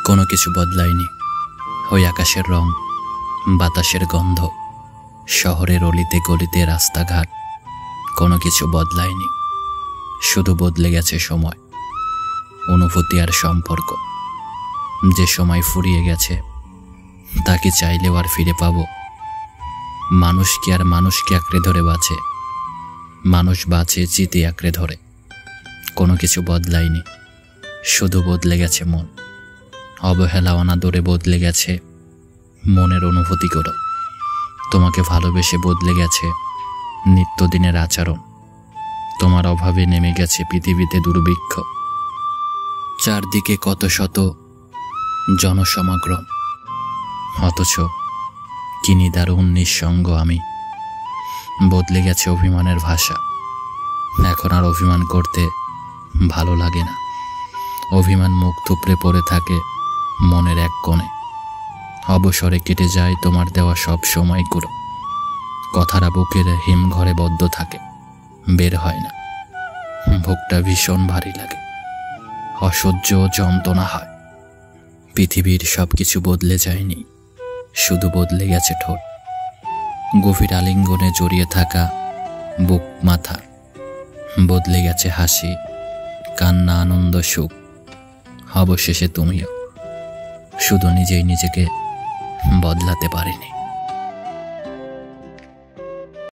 কোনো কিছু বদলায়নি। ওই আকাশের রং, বাতাসের গন্ধ, শহরের অলিতে গলিতে রাস্তাঘাট, কোনো কিছু বদলায়নি। শুধু বদলে গেছে সময়, অনুভূতি আর সম্পর্ক। যে সময় ফুরিয়ে গেছে তা কি চাইলেও আর ফিরে পাবো? মানুষ কি আর মানুষকে আঁকড়ে ধরে বাঁচে? মানুষ বাঁচে চিতে আঁকড়ে ধরে। কোনো কিছু বদলায়নি, শুধু বদলে গেছে মন। অবহেলা অনাদরে বদলে গেছে মনের অনুভূতি করো। তোমাকে ভালোবেসে বদলে গেছে নিত্যদিনের আচরণ। তোমার অভাবে নেমে গেছে পৃথিবীতে দুর্ভিক্ষ। চারদিকে কত শত জনসমাগম, অথচ কি নিদারুণ নিঃসঙ্গ আমি। বদলে গেছে অভিমানের ভাষা। এখন আর অভিমান করতে ভালো লাগে না। অভিমান মুখ থুবড়ে পড়ে থাকে মনের এক কোণে। অবসরে কেটে যায় তোমার দেওয়া সব সময়গুলো। কথাটা বুকের হিমঘরে বদ্ধ থাকে, বের হয় না। বুকটা ভীষণ ভারী লাগে, অসহ্য যন্ত্রণা হয়। পৃথিবীর সব কিছু বদলে যায়নি, শুধু বদলে গেছে ঠোঁট। গভীর আলিঙ্গনে জড়িয়ে থাকা বুক মাথা। বদলে গেছে হাসি, কান্না, আনন্দ, সুখ। অবশেষে তুমিও। শুধু নিজেই নিজেকে বদলাতে পারিনি।